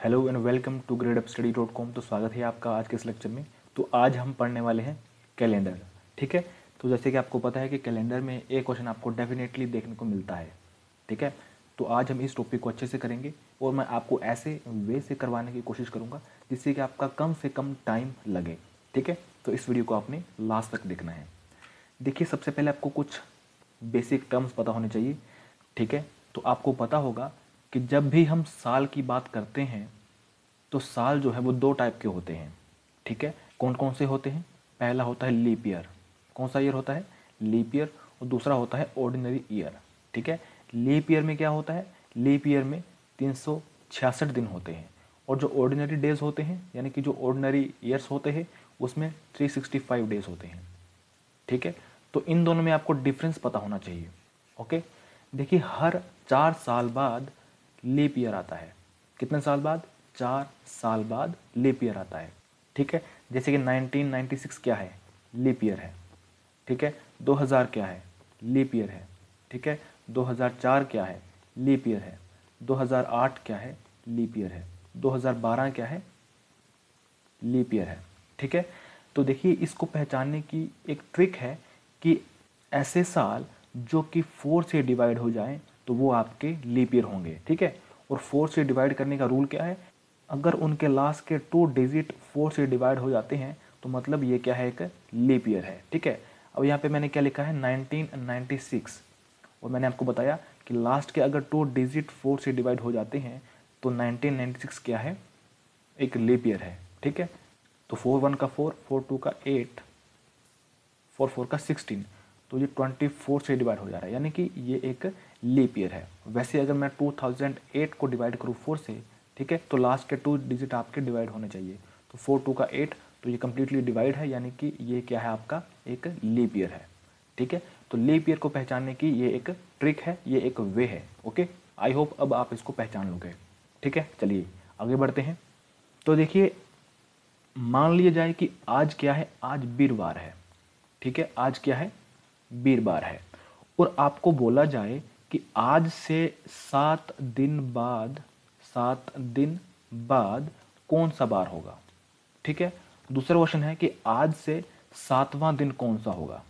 Hello and welcome to gradeupstudy.com। तो स्वागत है आपका आज के इस लेक्चर में। तो आज हम पढ़ने वाले हैं कैलेंडर। ठीक है, तो जैसे कि आपको पता है कि कैलेंडर में एक क्वेश्चन आपको डेफिनेटली देखने को मिलता है। ठीक है, तो आज हम इस टॉपिक को अच्छे से करेंगे और मैं आपको ऐसे वे से करवाने की कोशिश करूँगा जिससे कि आपका कम से कम टाइम लगे। ठीक है, तो इस वीडियो को आपने लास्ट तक देखना है। देखिए, सबसे पहले आपको कुछ बेसिक टर्म्स पता होने चाहिए। ठीक है, तो आपको पता होगा कि जब भी हम साल की बात करते हैं तो साल जो है वो दो टाइप के होते हैं। ठीक है, कौन कौन से होते हैं? पहला होता है लीप ईयर। कौन सा ईयर होता है? Leap year. और दूसरा होता है ऑर्डिनरी ईयर। ठीक है, लीप ईयर में क्या होता है? लीप ईयर में 366 दिन होते हैं और जो ऑर्डिनरी डेज होते हैं यानी कि जो ऑर्डिनरी ईयर्स होते हैं उसमें 365 डेज होते हैं। ठीक है, तो इन दोनों में आपको डिफरेंस पता होना चाहिए। ओके, देखिए, हर 4 साल बाद लीप ईयर आता है। कितने साल बाद? 4 साल बाद लीप ईयर आता है। ठीक है, जैसे कि 1996 क्या है? लीप ईयर है। ठीक है, 2000 क्या है? लीप ईयर है। ठीक है, 2004 क्या है? लीप ईयर है। 2008 क्या है? लीप ईयर है। 2012 क्या है? लीप ईयर है। ठीक है, तो देखिए, इसको पहचानने की एक ट्रिक है कि ऐसे साल जो कि 4 से डिवाइड हो जाएं तो वो आपके लीप ईयर होंगे। ठीक है, और 4 से डिवाइड करने का रूल क्या है? अगर उनके लास्ट के 2 डिजिट 4 से डिवाइड हो जाते हैं तो मतलब ये क्या है? एक लीप ईयर है। ठीक है, अब यहाँ पे मैंने क्या लिखा है? 1996। और मैंने आपको बताया कि लास्ट के अगर 2 डिजिट 4 से डिवाइड हो जाते हैं तो 1996 क्या है? एक लीप ईयर है। ठीक है, तो 4 1 का 4, 4 2 का 8, 4 4 का 16, तो ये 24 से डिवाइड हो जा रहा है यानी कि ये एक लीप ईयर है। वैसे अगर मैं 2008 को डिवाइड करूँ 4 से, ठीक है, तो लास्ट के 2 डिजिट आपके डिवाइड होने चाहिए। तो 4 2 का 8, तो ये कम्प्लीटली डिवाइड है यानी कि ये क्या है? आपका एक लीप ईयर है। ठीक है, तो लीप ईयर को पहचानने की ये एक ट्रिक है, ये एक वे है। ओके, आई होप अब आप इसको पहचान लोगे। ठीक है, चलिए आगे बढ़ते हैं। तो देखिए, मान लिया जाए कि आज क्या है? आज वीरवार है। ठीक है, आज क्या है? वीरवार है। और आपको बोला जाए कि आज से 7 दिन बाद कौन सा बार होगा। ठीक है, दूसरा क्वेश्चन है कि आज से 7वां दिन कौन सा होगा।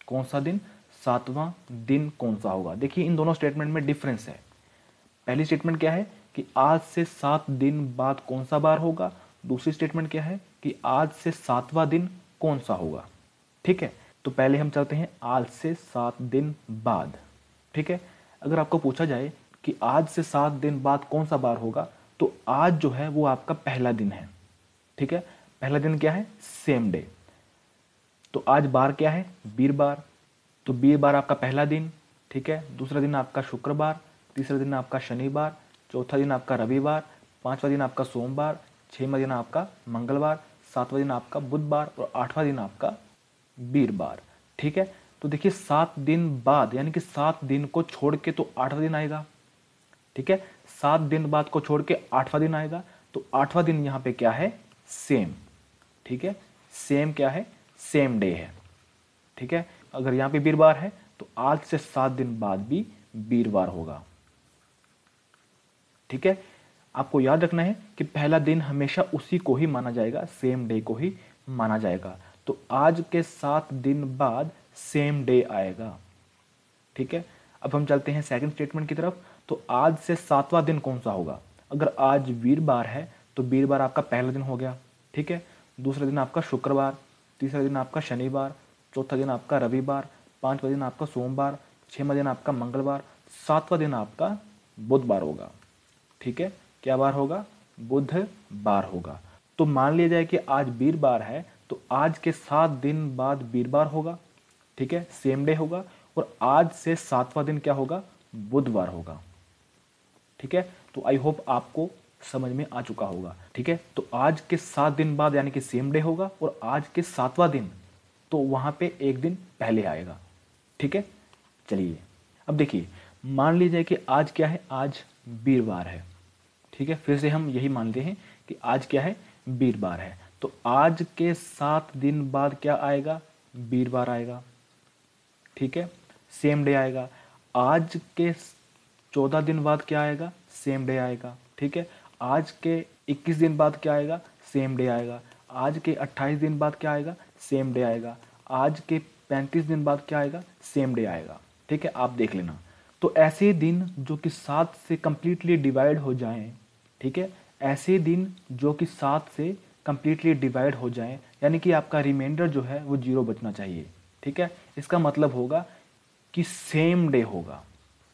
कौन सा दिन? 7वां दिन कौन सा होगा? देखिए, इन दोनों स्टेटमेंट में डिफरेंस है। पहली स्टेटमेंट क्या है कि आज से 7 दिन बाद कौन सा बार होगा। दूसरी स्टेटमेंट क्या है कि आज से 7वां दिन कौन सा होगा। ठीक है, तो पहले हम चलते हैं आज से 7 दिन बाद। ठीक है, अगर आपको पूछा जाए कि आज से 7 दिन बाद कौन सा बार होगा तो आज जो है वो आपका पहला दिन है। ठीक है, पहला दिन क्या है? Same day. तो आज बार क्या है? वीरवार। तो वीरवार आपका पहला दिन। ठीक है, दूसरा दिन आपका शुक्रवार, तीसरा दिन आपका शनिवार, चौथा दिन आपका रविवार, पांचवा दिन आपका सोमवार, छठवां दिन आपका मंगलवार, सातवां दिन आपका बुधवार और आठवां दिन आपका वीरवार। ठीक है, तो देखिए, 7 दिन बाद यानी कि 7 दिन को छोड़ के तो आठवां दिन आएगा। ठीक है, 7 दिन बाद को छोड़ के आठवां दिन आएगा, तो आठवां दिन यहां पे क्या है? सेम। ठीक है, सेम क्या है? सेम डे है। ठीक है, अगर यहां पे वीरवार है तो आज से 7 दिन बाद भी वीरवार होगा। ठीक है, आपको याद रखना है कि पहला दिन हमेशा उसी को ही माना जाएगा, सेम डे को ही माना जाएगा। तो आज के 7 दिन बाद सेम डे आएगा। ठीक है, अब हम चलते हैं सेकंड स्टेटमेंट की तरफ। तो आज से 7वां दिन कौन सा होगा? अगर आज वीरवार है तो वीरवार आपका पहला दिन हो गया। ठीक है, दूसरा दिन आपका शुक्रवार, तीसरा दिन आपका शनिवार, चौथा दिन आपका रविवार, पांचवा दिन आपका सोमवार, छठवां दिन आपका मंगलवार, सातवां दिन आपका बुधवार होगा। ठीक है, क्या बार होगा? बुधवार होगा। तो मान लिया जाए कि आज वीरवार है तो आज के 7 दिन बाद वीरवार होगा। ठीक है, सेम डे होगा। और आज से 7वां दिन क्या होगा? बुधवार होगा। ठीक है, तो आई होप आपको समझ में आ चुका होगा। ठीक है, तो आज के 7 दिन बाद यानी कि सेम डे होगा और आज के 7वां दिन तो वहां पे एक दिन पहले आएगा। ठीक है, चलिए अब देखिए, मान लीजिए कि आज क्या है? आज वीरवार है। ठीक है, फिर से हम यही मानते हैं कि आज क्या है? वीरवार है। तो आज के 7 दिन बाद क्या आएगा? वीरवार आएगा। ठीक है, सेम डे आएगा। आज के 14 दिन बाद क्या आएगा? सेम डे आएगा। ठीक है, आज के 21 दिन बाद क्या आएगा, सेम डे आएगा। आज के 28 दिन बाद क्या आएगा, सेम डे आएगा। आज के 35 दिन बाद क्या आएगा, सेम डे आएगा। ठीक है, आप देख लेना। तो ऐसे दिन जो कि 7 से कंप्लीटली डिवाइड हो जाएं, ठीक है, ऐसे दिन जो कि 7 से कंप्लीटली डिवाइड हो जाएं, यानी कि आपका रिमाइंडर जो है वो 0 बचना चाहिए। ठीक है, इसका मतलब होगा कि सेम डे होगा।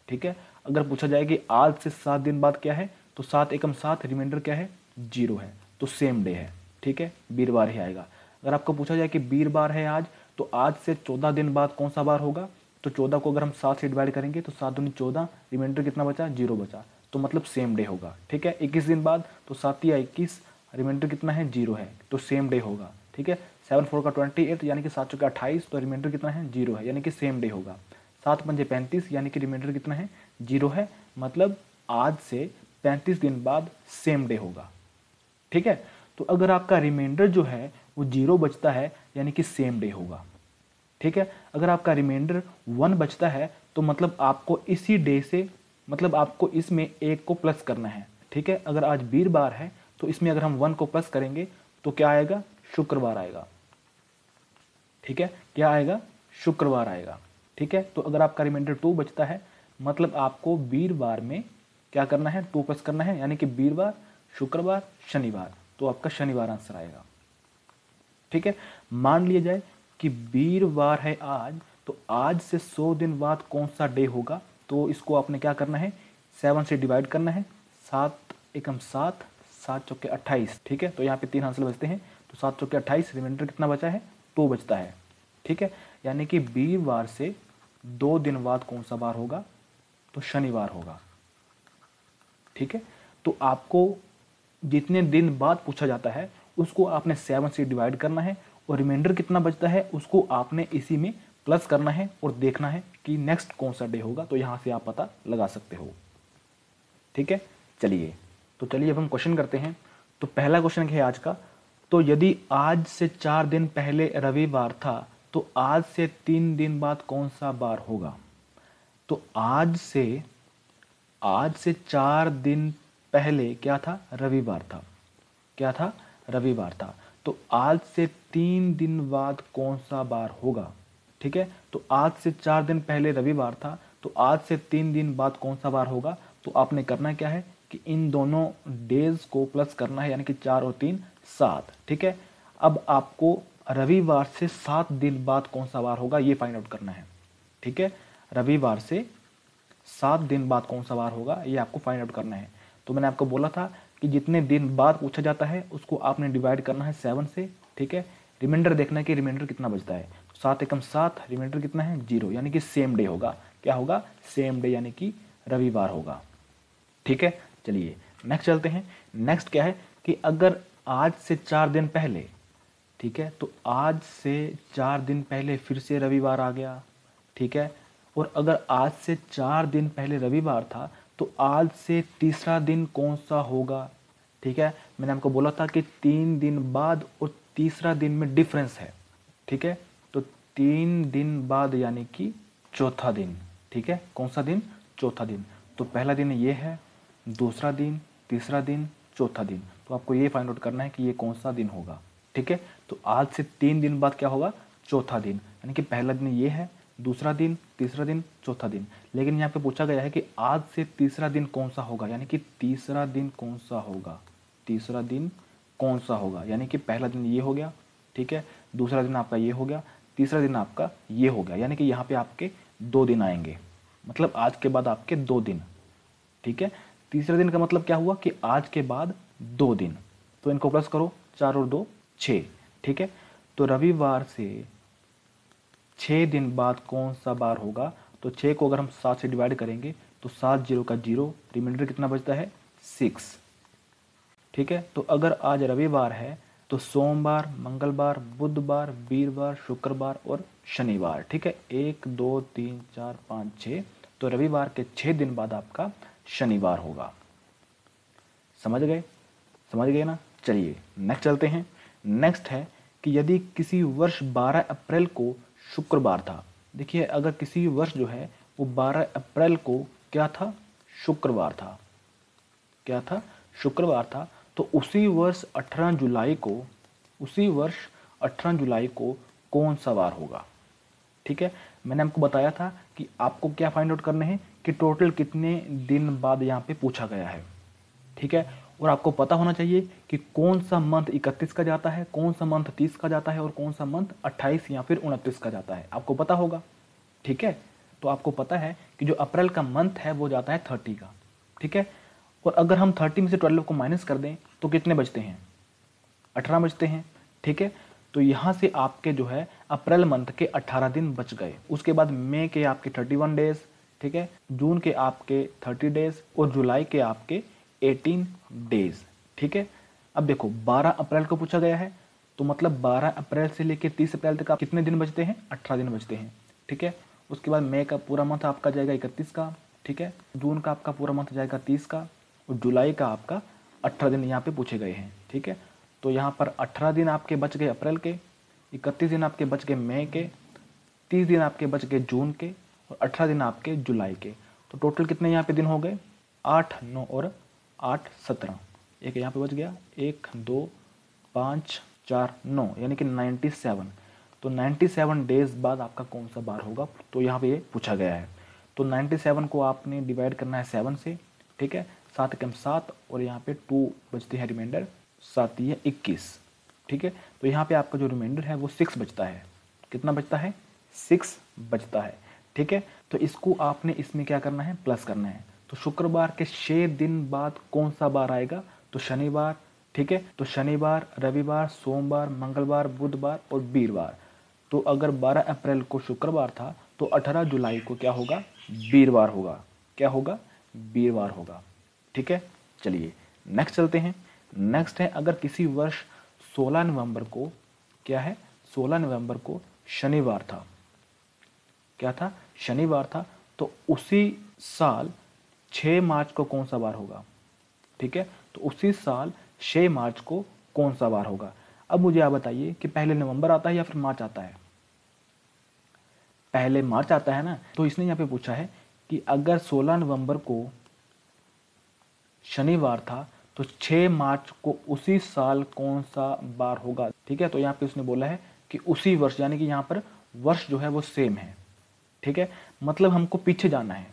ठीक है, अगर पूछा जाए कि आज से 7 दिन बाद क्या है, तो 7 एकम 7, रिमाइंडर क्या है, 0 है, तो सेम डे है। ठीक है, वीरवार ही आएगा। अगर आपको पूछा जाए कि वीरवार है आज, तो आज से 14 दिन बाद कौन सा बार होगा, तो 14 को अगर हम 7 से डिवाइड करेंगे तो 7 दूनी 14, रिमाइंडर कितना बचा, 0 बचा, तो मतलब सेम डे होगा। ठीक है, 21 दिन बाद तो 7 या 21, रिमाइंडर कितना है, 0 है, तो सेम डे होगा। ठीक है, 7 4 का 28, यानी कि 7 चौके 28, तो रिमाइंडर कितना है, 0 है, यानी कि सेम डे होगा। 7 पंजे 35, यानी कि रिमाइंडर कितना है, 0 है, मतलब आज से 35 दिन बाद सेम डे होगा। ठीक है, तो अगर आपका रिमाइंडर जो है वो 0 बचता है, यानी कि सेम डे होगा। ठीक है, अगर आपका रिमाइंडर 1 बचता है, तो मतलब आपको इसी डे से, मतलब आपको इसमें 1 को प्लस करना है। ठीक है, अगर आज वीरवार है तो इसमें अगर हम 1 को प्लस करेंगे तो क्या आएगा, शुक्रवार आएगा। ठीक है, क्या आएगा, शुक्रवार आएगा। ठीक है, तो अगर आपका रिमाइंडर 2 बचता है, मतलब आपको वीरवार में क्या करना है, 2 प्लस करना है, यानी कि वीरवार, शुक्रवार, शनिवार, तो आपका शनिवार आंसर आएगा। ठीक है, मान लिया जाए कि वीरवार है आज, तो आज से 100 दिन बाद कौन सा डे होगा, तो इसको आपने क्या करना है, 7 से डिवाइड करना है। 7 एकम 7, 7 चौके 28। ठीक है, तो यहाँ पे 3 आंसर बचते हैं, तो 7 चौके 28, रिमाइंडर कितना बचा है, 2 बचता है। ठीक है, यानी कि वीरवार से 2 दिन बाद कौन सा बार होगा, तो शनिवार होगा। ठीक है, तो आपको जितने दिन बाद पूछा जाता है उसको आपने 7 से डिवाइड करना है, और रिमाइंडर कितना बचता है उसको आपने इसी में प्लस करना है और देखना है कि नेक्स्ट कौन सा डे होगा, तो यहां से आप पता लगा सकते हो। ठीक है, चलिए अब हम क्वेश्चन करते हैं। तो पहला क्वेश्चन है आज का, तो यदि आज से 4 दिन पहले रविवार था, तो आज से 3 दिन बाद कौन सा बार होगा। तो आज से 4 दिन पहले क्या था, रविवार था। क्या था, रविवार था। तो आज से 3 दिन बाद कौन सा बार होगा। ठीक है, तो आज से 4 दिन पहले रविवार था, तो आज से 3 दिन बाद कौन सा बार होगा। तो आपने करना क्या है कि इन दोनों डेज को प्लस करना है, यानी कि 4 और 3 7। ठीक है, अब आपको रविवार से 7 दिन बाद कौन सा बार होगा ये फाइंड आउट करना है। ठीक है, रविवार से 7 दिन बाद कौन सा बार होगा ये आपको फाइंड आउट करना है। तो मैंने आपको बोला था कि जितने दिन बाद पूछा जाता है उसको आपने डिवाइड करना है 7 से। ठीक है, रिमाइंडर देखना है कि रिमाइंडर कितना बचता है, 7 एकम 7, रिमाइंडर कितना है, 0, यानी कि सेम डे होगा। क्या होगा, सेम डे, यानी कि रविवार होगा। ठीक है, चलिए नेक्स्ट चलते हैं। नेक्स्ट क्या है कि अगर आज से 4 दिन पहले, ठीक है, तो आज से 4 दिन पहले फिर से रविवार आ गया। ठीक है, और अगर आज से 4 दिन पहले रविवार था, तो आज से तीसरा दिन कौन सा होगा। ठीक है, मैंने आपको बोला था कि 3 दिन बाद और तीसरा दिन में डिफरेंस है। ठीक है, तो 3 दिन बाद यानी कि चौथा दिन। ठीक है, कौन सा दिन, चौथा दिन। तो पहला दिन ये है, दूसरा दिन, तीसरा दिन, चौथा दिन। तो आपको ये फाइंड आउट करना है कि ये कौन सा दिन होगा। ठीक है, तो आज से 3 दिन बाद क्या होगा, चौथा दिन, यानी कि पहला दिन ये है, दूसरा दिन, तीसरा दिन, चौथा दिन। लेकिन यहाँ पे पूछा गया है कि आज से तीसरा दिन कौन सा होगा, यानी कि तीसरा दिन कौन सा होगा, तीसरा दिन कौन सा होगा, यानी कि पहला दिन ये हो गया। ठीक है, दूसरा दिन आपका ये हो गया, तीसरा दिन आपका ये हो गया, यानी कि यहाँ पे आपके 2 दिन आएंगे, मतलब आज के बाद आपके 2 दिन। ठीक है, तीसरे दिन का मतलब क्या हुआ कि आज के बाद 2 दिन, तो इनको प्लस करो, 4 और 2 6। ठीक है, तो रविवार से 6 दिन बाद कौन सा बार होगा। तो 6 को अगर हम 7 से डिवाइड करेंगे तो 7 0 का 0, रिमाइंडर कितना बचता है, 6। ठीक है, तो अगर आज रविवार है तो सोमवार, मंगलवार, बुधवार, वीरवार, शुक्रवार और शनिवार। ठीक है, 1 2 3 4 5 6, तो रविवार के 6 दिन बाद आपका शनिवार होगा। समझ गए ना। चलिए नेक्स्ट चलते हैं। नेक्स्ट है कि यदि किसी वर्ष 12 अप्रैल को शुक्रवार था। देखिए, अगर किसी वर्ष जो है वो 12 अप्रैल को क्या था, शुक्रवार था। क्या था, शुक्रवार था, तो उसी वर्ष 18 जुलाई को कौन सा वार होगा। ठीक है, मैंने आपको बताया था कि आपको क्या फाइंड आउट करने हैं कि टोटल कितने दिन बाद यहाँ पे पूछा गया है। ठीक है, और आपको पता होना चाहिए कि कौन सा मंथ 31 का जाता है, कौन सा मंथ 30 का जाता है और कौन सा मंथ 28 या फिर 29 का जाता है, आपको पता होगा। ठीक है, तो आपको पता है कि जो अप्रैल का मंथ है वो जाता है 30 का। ठीक है, और अगर हम 30 में से 12 को माइनस कर दें तो कितने बचते हैं, 18 बचते हैं। ठीक है, तो यहाँ से आपके जो है अप्रैल मंथ के 18 दिन बच गए। उसके बाद मई के आपके 31 डेज, ठीक है, जून के आपके 30 डेज और जुलाई के आपके 18 डेज। ठीक है, अब देखो 12 अप्रैल को पूछा गया है, तो मतलब 12 अप्रैल से लेकर 30 अप्रैल तक आप कितने दिन बचते हैं, 18 दिन बचते हैं। ठीक है, उसके बाद मई का पूरा मंथ आपका जाएगा 31 का। ठीक है, जून का आपका पूरा मंथ जाएगा 30 का और जुलाई का आपका 18 दिन यहाँ पे पूछे गए हैं। ठीक है, तो यहाँ पर 18 दिन आपके बच गए अप्रैल के, 31 दिन आपके बच गए मई के, 30 दिन आपके बच गए जून के और 18 दिन आपके जुलाई के। तो टोटल कितने यहाँ पे दिन हो गए, 8, 9 और 8, 17। एक यहाँ पे बच गया, 1, 2, 5, 4, 9, यानी कि 97। तो 97 डेज बाद आपका कौन सा बार होगा, तो यहाँ पे ये पूछा गया है। तो 97 को आपने डिवाइड करना है 7 से। ठीक है, 7 कम 7 और यहाँ पे 2 बचते हैं रिमाइंडर, 7 ये 21। ठीक है, तो यहाँ पे आपका जो रिमाइंडर है वो 6 बचता है। कितना बचता है, 6 बचता है। ठीक है, तो इसको आपने इसमें क्या करना है, प्लस करना है। तो शुक्रवार के 6 दिन बाद कौन सा बार आएगा, तो शनिवार। ठीक है, तो शनिवार, रविवार, सोमवार, मंगलवार, बुधवार और वीरवार। तो अगर 12 अप्रैल को शुक्रवार था तो 18 जुलाई को क्या होगा, वीरवार होगा। क्या होगा, वीरवार होगा। ठीक है, चलिए नेक्स्ट चलते हैं। नेक्स्ट है, अगर किसी वर्ष 16 नवंबर को क्या है, 16 नवंबर को शनिवार था, क्या था, शनिवार था, तो उसी साल 6 मार्च को कौन सा बार होगा। ठीक है, तो उसी साल 6 मार्च को कौन सा बार होगा। अब मुझे आप बताइए कि पहले नवंबर आता है या फिर मार्च आता है, पहले मार्च आता है ना। तो इसने यहाँ पे पूछा है कि अगर 16 नवंबर को शनिवार था तो 6 मार्च को उसी साल कौन सा बार होगा। ठीक है, तो यहाँ पे उसने बोला है कि उसी वर्ष, यानी कि यहाँ पर वर्ष जो है वो सेम है। ठीक है, मतलब हमको पीछे जाना है,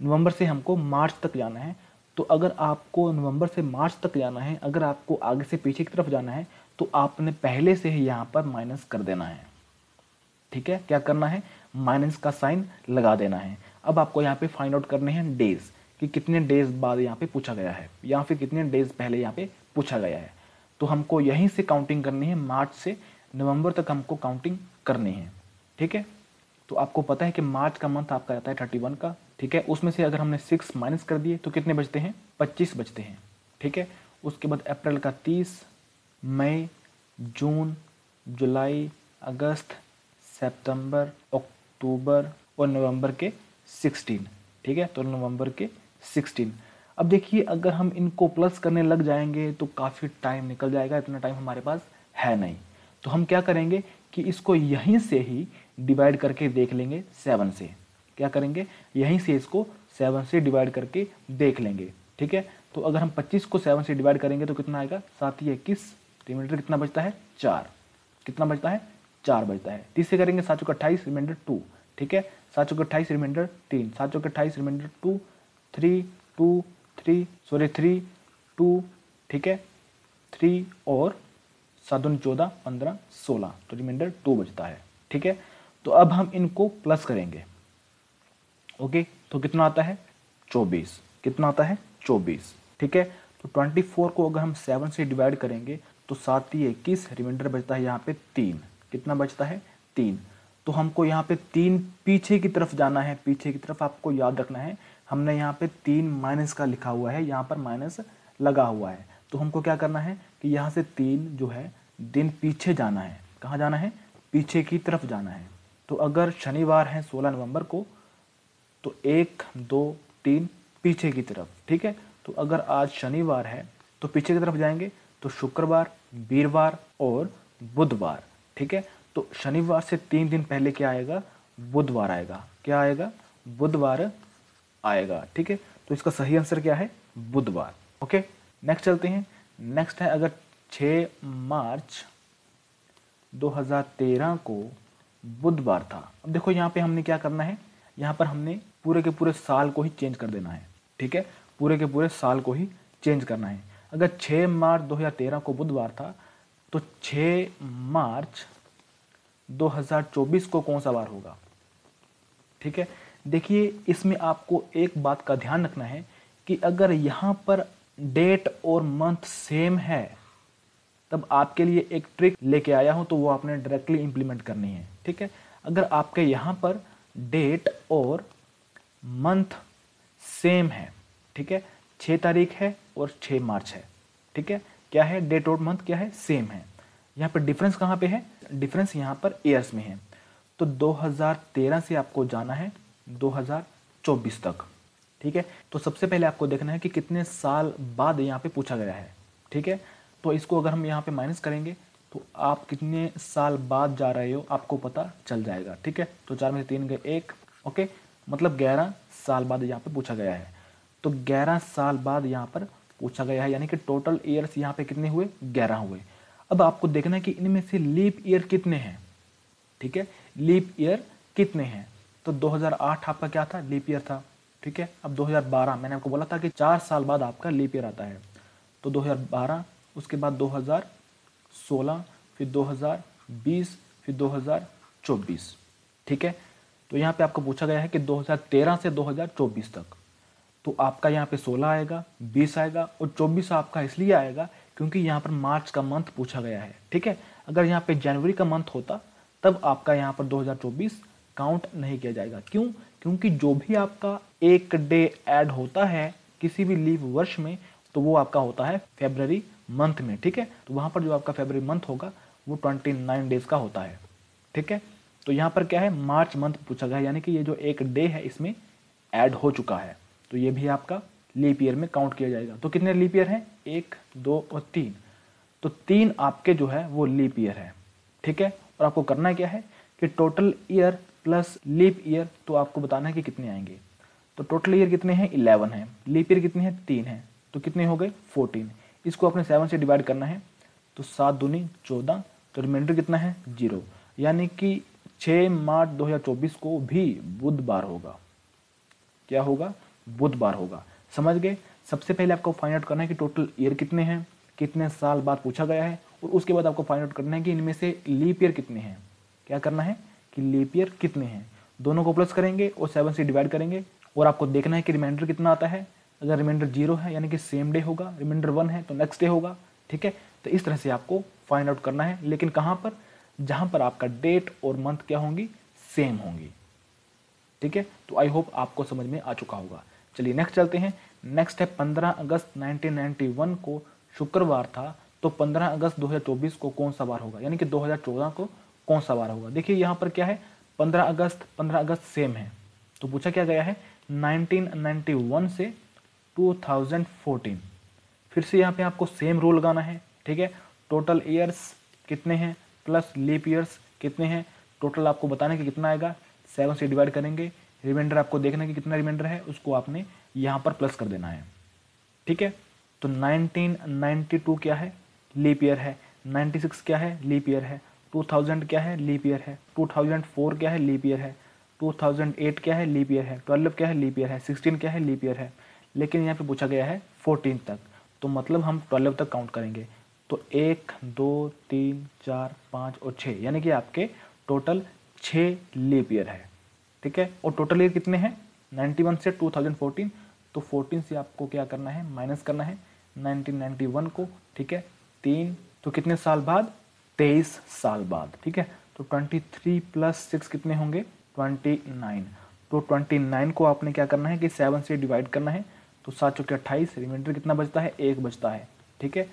नवंबर से हमको मार्च तक जाना है। तो अगर आपको नवंबर से मार्च तक जाना है, अगर आपको आगे से पीछे की तरफ जाना है तो आपने पहले से ही यहाँ पर माइनस कर देना है। ठीक है, क्या करना है, माइनस का साइन लगा देना है। अब आपको यहाँ पे फाइंड आउट करने हैं डेज, कि कितने डेज बाद यहाँ पे पूछा गया है या फिर कितने डेज पहले यहाँ पे पूछा गया है। तो हमको यहीं से काउंटिंग करनी है, मार्च से नवंबर तक हमको काउंटिंग करनी है। ठीक है, तो आपको पता है कि मार्च का मंथ आपका आता है 31 का। ठीक है, उसमें से अगर हमने 6 माइनस कर दिए तो कितने बचते हैं, 25 बचते हैं। ठीक है, उसके बाद अप्रैल का 30, मई, जून, जुलाई, अगस्त, सितंबर, अक्टूबर और नवंबर के 16। ठीक है, तो नवंबर के 16। अब देखिए अगर हम इनको प्लस करने लग जाएंगे तो काफ़ी टाइम निकल जाएगा, इतना टाइम हमारे पास है नहीं। तो हम क्या करेंगे कि इसको यहीं से ही डिवाइड करके देख लेंगे 7 से। क्या करेंगे, यहीं से इसको 7 से डिवाइड करके देख लेंगे। ठीक है, तो अगर हम 25 को 7 से डिवाइड करेंगे तो कितना आएगा, 7 या 21, रिमाइंडर कितना बचता है, 4। कितना बचता है, 4 बचता है। 30 से करेंगे 7 चौके 28, रिमाइंडर 2। ठीक है, 7 चौके 28, रिमाइंडर 3, 7 चौके 28, रिमाइंडर 2, 3, 2, 3, सॉरी 3, 2। ठीक है, 3 और 7 दूनी 14, 15, 16, तो रिमाइंडर 2 बचता है। ठीक है, तो अब हम इनको प्लस करेंगे। ओके, तो कितना आता है, 24। कितना आता है, 24। ठीक है, तो 24 को अगर हम 7 से डिवाइड करेंगे तो 7 या 21, रिमाइंडर बचता है यहाँ पे 3। कितना बचता है, 3। तो हमको यहाँ पे 3 पीछे की तरफ जाना है, पीछे की तरफ आपको याद रखना है, हमने यहाँ पे 3 माइनस का लिखा हुआ है, यहाँ पर माइनस लगा हुआ है। तो हमको क्या करना है कि यहाँ से 3 जो है दिन पीछे जाना है। कहाँ जाना है, पीछे की तरफ जाना है। तो अगर शनिवार है 16 नवंबर को तो 1, 2, 3 पीछे की तरफ। ठीक है, तो अगर आज शनिवार है तो पीछे की तरफ जाएंगे तो शुक्रवार, वीरवार और बुधवार। ठीक है, तो शनिवार से 3 दिन पहले क्या आएगा, बुधवार आएगा। क्या आएगा, बुधवार आएगा। ठीक है, तो इसका सही आंसर क्या है, बुधवार। ओके, नेक्स्ट चलते हैं। नेक्स्ट है अगर 6 मार्च 2013 को बुधवार था। अब देखो यहाँ पे हमने क्या करना है, यहाँ पर हमने पूरे के पूरे साल को ही चेंज कर देना है। ठीक है, पूरे के पूरे साल को ही चेंज करना है। अगर 6 मार्च 2013 को बुधवार था तो 6 मार्च 2024 को कौन सा वार होगा। ठीक है, देखिए इसमें आपको एक बात का ध्यान रखना है कि अगर यहाँ पर डेट और मंथ सेम है तब आपके लिए एक ट्रिक लेके आया हूं, तो वो आपने डायरेक्टली इंप्लीमेंट करनी है। ठीक है, अगर आपके यहाँ पर डेट और मंथ सेम है, ठीक है, 6 तारीख है और 6 मार्च है, ठीक है, क्या है डेट और मंथ क्या है, सेम है। यहाँ पर डिफरेंस कहाँ पे है, डिफरेंस यहाँ पर ईयर्स में है। तो 2013 से आपको जाना है 2024 तक। ठीक है, तो सबसे पहले आपको देखना है कि कितने साल बाद यहाँ पे पूछा गया है। ठीक है, तो इसको अगर हम यहाँ पे माइनस करेंगे तो आप कितने साल बाद जा रहे हो आपको पता चल जाएगा। ठीक है, तो 4 में से 3 गए 1, ओके, मतलब 11 साल बाद यहाँ पे पूछा गया है। तो 11 साल बाद यहाँ पर पूछा गया है, यानी कि टोटल ईयर्स यहाँ पे कितने हुए, 11 हुए। अब आपको देखना है कि इनमें से लीप ईयर कितने हैं। ठीक है, लीप ईयर कितने हैं, तो 2008 आपका क्या था, लीप ईयर था। ठीक है, अब 2012 मैंने आपको बोला था कि 4 साल बाद आपका लीप ईयर आता है, तो 2012, उसके बाद 2016, फिर 2020, फिर 2024। ठीक है, तो यहाँ पे आपको पूछा गया है कि 2013 से 2024 तक, तो आपका यहाँ पे 16 आएगा, 20 आएगा और 24 आपका इसलिए आएगा क्योंकि यहाँ पर मार्च का मंथ पूछा गया है। ठीक है, अगर यहाँ पे जनवरी का मंथ होता तब आपका यहाँ पर 2024 काउंट नहीं किया जाएगा। क्यों, क्योंकि जो भी आपका एक डे ऐड होता है किसी भी लीव वर्ष में तो वो आपका होता है फरवरी मंथ में। ठीक है, तो वहां पर जो आपका फरवरी मंथ होगा वो 29 डेज का होता है। ठीक है, तो यहाँ पर क्या है, मार्च मंथ पूछा गया है, यानी कि ये जो एक डे है इसमें ऐड हो चुका है, तो ये भी आपका लीप ईयर में काउंट किया जाएगा। तो कितने लीप ईयर हैं, 1, 2 और 3, तो 3 आपके जो है वो लीप ईयर है। ठीक है, और आपको करना क्या है कि total year plus leap year, तो आपको बताना है कि कितने आएंगे। तो टोटल ईयर कितने हैं, 11 है, लीप ईयर कितने हैं, 3 है, तो कितने हो गए 14। इसको अपने 7 से डिवाइड करना है, तो 7 दूनी 14, तो रिमाइंडर कितना है 0, यानी कि 6 मार्च 2024 को भी बुधवार होगा। क्या होगा, बुधवार होगा। समझ गए। सबसे पहले आपको फाइंड आउट करना है कि टोटल ईयर कितने हैं, कितने साल बाद पूछा गया है, और उसके बाद आपको फाइंड आउट करना है कि इनमें से लीप ईयर कितने हैं। क्या करना है कि लीप ईयर कितने हैं, दोनों को प्लस करेंगे और 7 से डिवाइड करेंगे, और आपको देखना है कि रिमाइंडर कितना आता है। अगर रिमाइंडर 0 है यानी कि सेम डे होगा, रिमाइंडर 1 है तो नेक्स्ट डे होगा। ठीक है, तो इस तरह से आपको फाइंड आउट करना है, लेकिन कहाँ पर, जहां पर आपका डेट और मंथ क्या होंगी, सेम होंगी। ठीक है, तो आई होप आपको समझ में आ चुका होगा। चलिए नेक्स्ट चलते हैं। नेक्स्ट है 15 अगस्त 1991 को शुक्रवार था, तो 15 अगस्त 2024 को कौन सा वार होगा, यानी कि 2014 को कौन सा वार होगा। देखिए यहाँ पर क्या है, 15 अगस्त सेम है, तो पूछा क्या गया है 1991 से 2014। फिर से यहाँ पे आपको सेम रूल लगाना है। ठीक है, टोटल ईयर्स कितने हैं प्लस लीप ईयर्स कितने हैं, टोटल आपको बताने कि कितना आएगा, 7 से डिवाइड करेंगे, रिमाइंडर आपको देखना कि कितना रिमाइंडर है उसको आपने यहाँ पर प्लस कर देना है। ठीक है, तो 1992 क्या है, लीप ईयर है, 96 क्या है, लीप ईयर है, 2000 क्या है, लीप ईयर है, 2004 क्या है, लीप ईयर है, 2008 क्या है, लीप ईयर है, 12 क्या है, लीप ईयर है, 16 क्या है, लीप ईयर है। लेकिन यहाँ पे पूछा गया है 14 तक, तो मतलब हम 12 तक काउंट करेंगे, तो 1, 2, 3, 4, 5 और 6, यानी कि आपके टोटल 6 लीप ईयर है। ठीक है, और टोटल ईयर कितने हैं 91 से 2014, तो 14 से आपको क्या करना है, माइनस करना है 1991 को। ठीक है, 3, तो कितने साल बाद, 23 साल बाद। ठीक है, तो 23 प्लस 6 कितने होंगे, 29, तो 29 को आपने क्या करना है कि 7 से डिवाइड करना है, तो 7 चौके 28, रिमाइंडर कितना बचता है, 1 बचता है। ठीक है,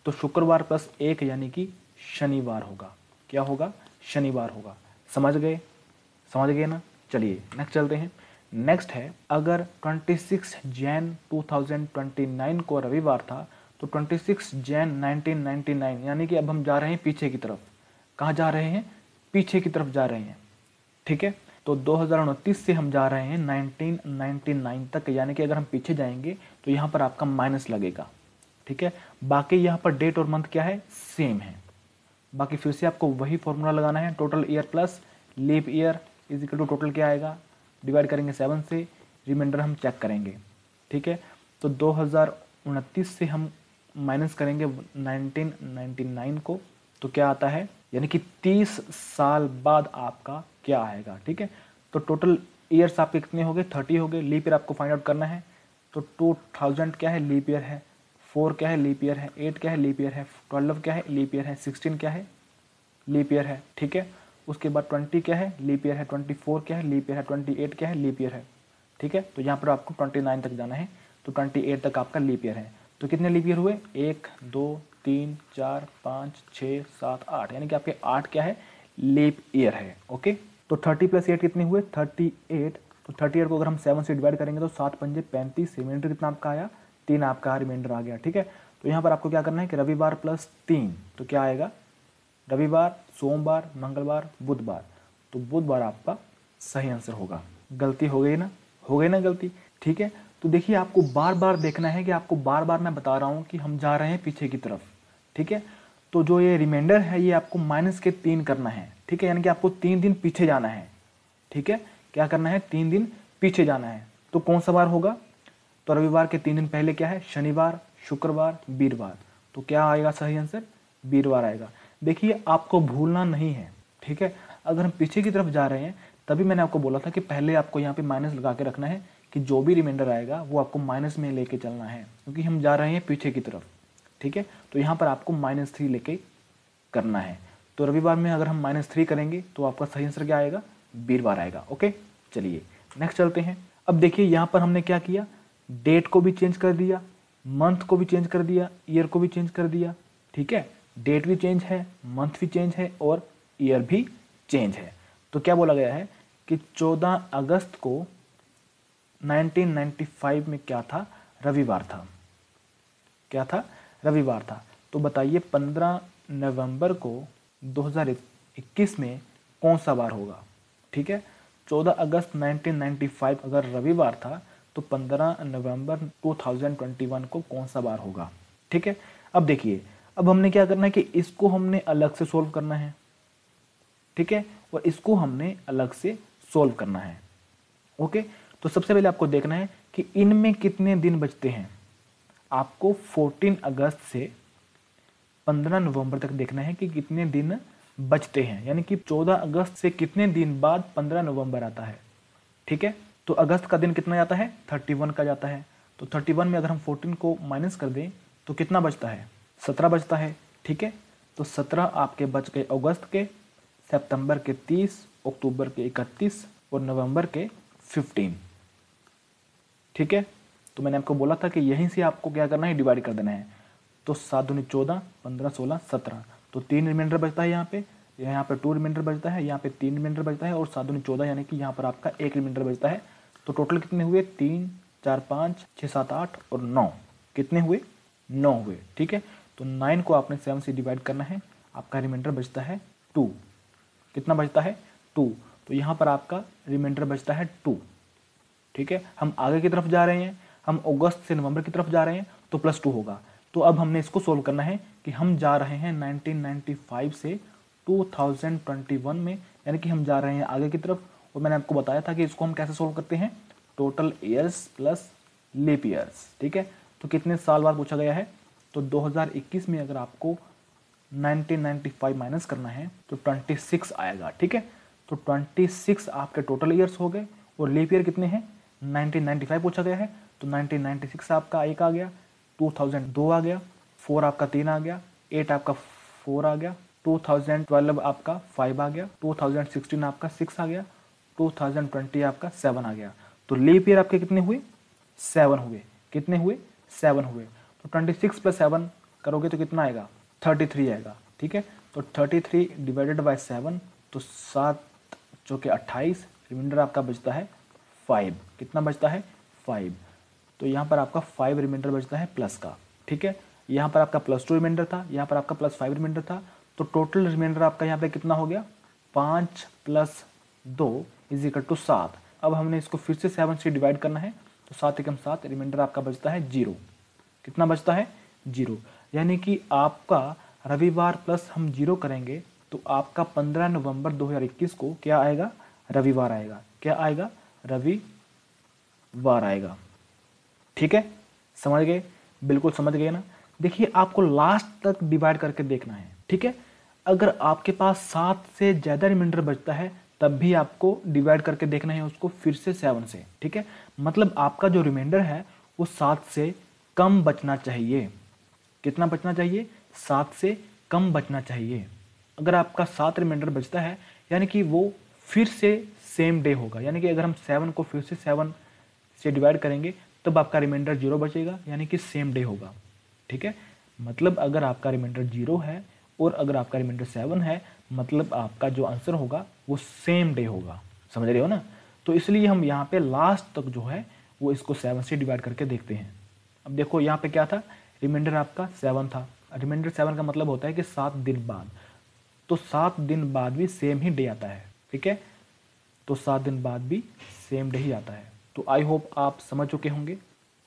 तो शुक्रवार प्लस 1 यानी कि शनिवार होगा। क्या होगा, शनिवार होगा। समझ गए, समझ गए ना। चलिए नेक्स्ट चलते हैं। नेक्स्ट है अगर 26 जैन 2029 को रविवार था, तो 26 जैन 1999, यानी कि अब हम जा रहे हैं पीछे की तरफ। कहाँ जा रहे हैं, पीछे की तरफ जा रहे हैं। ठीक है, तो 2029 से हम जा रहे हैं 1999 तक, यानी कि अगर हम पीछे जाएंगे तो यहाँ पर आपका माइनस लगेगा। ठीक है। बाकी यहाँ पर डेट और मंथ क्या है, सेम है। बाकी फिर से आपको वही फॉर्मूला लगाना है, total year plus leap year is equal to total क्या आएगा, डिवाइड करेंगे 7 से, रिमाइंडर हम चेक करेंगे। ठीक है, तो 2029 से हम माइनस करेंगे 1999 को, तो क्या आता है, यानी कि 30 साल बाद आपका क्या आएगा। ठीक है, तो टोटल ईयर्स आपके कितने हो गए, 30 हो गए। लीप ईयर आपको फाइंड आउट करना है, तो 2000 क्या है, लीप ईयर है, 4 क्या है, लीप ईयर है, 8 क्या है, लीप ईयर है, 12 क्या है, लीप ईयर है, 16 क्या है, लीप ईयर है। ठीक है, उसके बाद 20 क्या है, लीप ईयर है, 24 क्या है, लीप ईयर है, 28 क्या है, लीप ईयर है। ठीक है, तो यहाँ पर आपको 29 तक जाना है, तो 28 तक आपका लीप ईयर है। तो कितने लीप ईयर हुए, 1 2 3 4 5 6 7 8, यानी कि आपके 8 क्या है, लीप ईयर है। ओके, तो 30 प्लस 8 कितने हुए, 38। तो 38 को अगर हम 7 से डिवाइड करेंगे तो 7 पंजे 35, रिमाइंडर कितना आपका आया, 3 आपका रिमाइंडर आ गया। ठीक है, तो यहाँ पर आपको क्या करना है कि रविवार प्लस 3, तो क्या आएगा, रविवार, सोमवार, मंगलवार, बुधवार, तो बुधवार आपका सही आंसर होगा। गलती हो गई ना, हो गई ना गलती। ठीक है, तो देखिए आपको बार बार देखना है कि आपको बार बार मैं बता रहा हूँ कि हम जा रहे हैं पीछे की तरफ। ठीक है, तो जो ये रिमाइंडर है ये आपको माइनस के 3 करना है। ठीक है, यानी कि आपको 3 दिन पीछे जाना है। ठीक है, क्या करना है, 3 दिन पीछे जाना है। तो कौन सा बार होगा, तो रविवार के 3 दिन पहले क्या है, शनिवार, शुक्रवार, वीरवार, तो क्या आएगा सही आंसर, वीरवार आएगा। देखिए आपको भूलना नहीं है। ठीक है, अगर हम पीछे की तरफ जा रहे हैं, तभी मैंने आपको बोला था कि पहले आपको यहाँ पे माइनस लगा के रखना है कि जो भी रिमाइंडर आएगा वो आपको माइनस में लेके चलना है, क्योंकि हम जा रहे हैं पीछे की तरफ। ठीक है, तो यहाँ पर आपको -3 लेके करना है। तो रविवार में अगर हम -3 करेंगे तो आपका सही आंसर क्या आएगा, वीरवार आएगा। ओके, चलिए नेक्स्ट चलते हैं। अब देखिए यहाँ पर हमने क्या किया, डेट को भी चेंज कर दिया, मंथ को भी चेंज कर दिया, ईयर को भी चेंज कर दिया। ठीक है, डेट भी चेंज है, मंथ भी चेंज है और ईयर भी चेंज है। तो क्या बोला गया है कि 14 अगस्त को 1995 में क्या था, रविवार था। क्या था, रविवार था। तो बताइए 15 नवंबर को 2021 में कौन सा बार होगा। ठीक है, 14 अगस्त 1995 अगर रविवार था तो 15 नवंबर 2021 को कौन सा बार होगा। ठीक है, अब देखिए, अब हमने क्या करना है कि इसको हमने अलग से सोल्व करना है। ठीक है, और इसको हमने अलग से सोल्व करना है। ओके, तो सबसे पहले आपको देखना है कि इनमें कितने दिन बचते हैं। आपको 14 अगस्त से 15 नवंबर तक देखना है कि कितने दिन बचते हैं, यानी कि 14 अगस्त से कितने दिन बाद 15 नवंबर आता है। ठीक है, तो अगस्त का दिन कितना जाता है, 31 का जाता है। तो 31 में अगर हम 14 को माइनस कर दें तो कितना बचता है, 17 बचता है। ठीक है, तो 17 आपके बच गए अगस्त के, सितंबर के 30, अक्टूबर के 31 और नवंबर के 15। ठीक है, तो मैंने आपको बोला था कि यहीं से आपको क्या करना है, डिवाइड कर देना है। तो 7 दूनी 14, 15 16 17, तो 3 रिमाइंडर बचता है यहाँ पे 2 रिमाइंडर बचता है, यहाँ पे 3 रिमाइंडर बचता है और 7 दूनी 14, यानी कि यहाँ पर आपका 1 रिमाइंडर बचता है। तो टोटल कितने हुए, 3 4 5 6 7 8 और 9, कितने हुए, 9 हुए। ठीक है, तो 9 को आपने 7 से डिवाइड करना है, आपका रिमाइंडर बचता है 2। कितना बचता है, 2। तो यहाँ पर आपका रिमाइंडर बचता है 2। ठीक है, हम आगे की तरफ जा रहे हैं, हम अगस्त से नवंबर की तरफ जा रहे हैं तो +2 होगा। तो अब हमने इसको सोल्व करना है कि हम जा रहे हैं 1995 से 2021 में, यानी कि हम जा रहे हैं आगे की तरफ। और मैंने आपको बताया था कि इसको हम कैसे सोल्व करते हैं, total years plus leap years. ठीक है, तो कितने साल बाद पूछा गया है, तो 2021 में अगर आपको 1995 माइनस करना है तो 26 आएगा। ठीक है, तो 26 आपके टोटल ईयर्स हो गए और लीप ईयर कितने हैं, 1995 पूछा गया है, तो 1996 आपका 1 आ गया, 2000 2 आ गया, 4 आपका 3 आ गया, 8 आपका 4 आ गया, 2012 आपका 5 आ गया, 2016 आपका 6 आ गया, 2020 आपका 7 आ गया। तो लीप ईयर आपके कितने हुए, 7 हुए। कितने हुए, 7 हुए। तो 26 + 7 करोगे तो कितना आएगा, 33 आएगा। ठीक है, तो 33 डिवाइडेड बाय 7, तो 7 चौके 28, रिमाइंडर आपका बचता है 5। कितना बचता है, 5। तो यहाँ पर आपका 5 रिमाइंडर बचता है प्लस का। ठीक है, यहाँ पर आपका +2 रिमाइंडर था, यहाँ पर आपका +5 रिमाइंडर था, तो टोटल रिमाइंडर आपका यहाँ पे कितना हो गया, 5 + 2 = 7। अब हमने इसको फिर से 7 से डिवाइड करना है, तो 7 × 7, रिमाइंडर आपका बचता है 0। कितना बचता है, जीरो, यानी कि आपका रविवार प्लस हम जीरो करेंगे तो आपका 15 नवंबर 2021 को क्या आएगा, रविवार आएगा। क्या आएगा, रविवार आएगा। ठीक है, समझ गए, बिल्कुल समझ गए ना। देखिए आपको लास्ट तक डिवाइड करके देखना है। ठीक है, अगर आपके पास 7 से ज़्यादा रिमाइंडर बचता है तब भी आपको डिवाइड करके देखना है उसको फिर से 7 से। ठीक है, मतलब आपका जो रिमाइंडर है वो 7 से कम बचना चाहिए। कितना बचना चाहिए, 7 से कम बचना चाहिए। अगर आपका 7 रिमाइंडर बचता है यानी कि वो फिर से सेम डे होगा, यानी कि अगर हम 7 को फिर से 7 से डिवाइड करेंगे तब आपका रिमाइंडर 0 बचेगा, यानी कि सेम डे होगा। ठीक है, मतलब अगर आपका रिमाइंडर 0 है और अगर आपका रिमाइंडर 7 है, मतलब आपका जो आंसर होगा वो सेम डे होगा। समझ रहे हो ना। तो इसलिए हम यहाँ पे लास्ट तक जो है वो इसको 7 से डिवाइड करके देखते हैं। अब देखो यहाँ पे क्या था, रिमाइंडर आपका 7 था। रिमाइंडर 7 का मतलब होता है कि 7 दिन बाद, तो 7 दिन बाद भी सेम ही डे आता है। ठीक है, तो 7 दिन बाद भी सेम डे ही आता है। तो आई होप आप समझ चुके होंगे।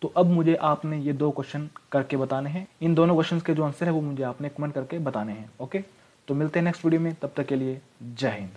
तो अब मुझे आपने ये 2 क्वेश्चन करके बताने हैं। इन दोनों क्वेश्चंस के जो आंसर है वो मुझे आपने कमेंट करके बताने हैं। ओके, तो मिलते हैं नेक्स्ट वीडियो में, तब तक के लिए जय हिंद।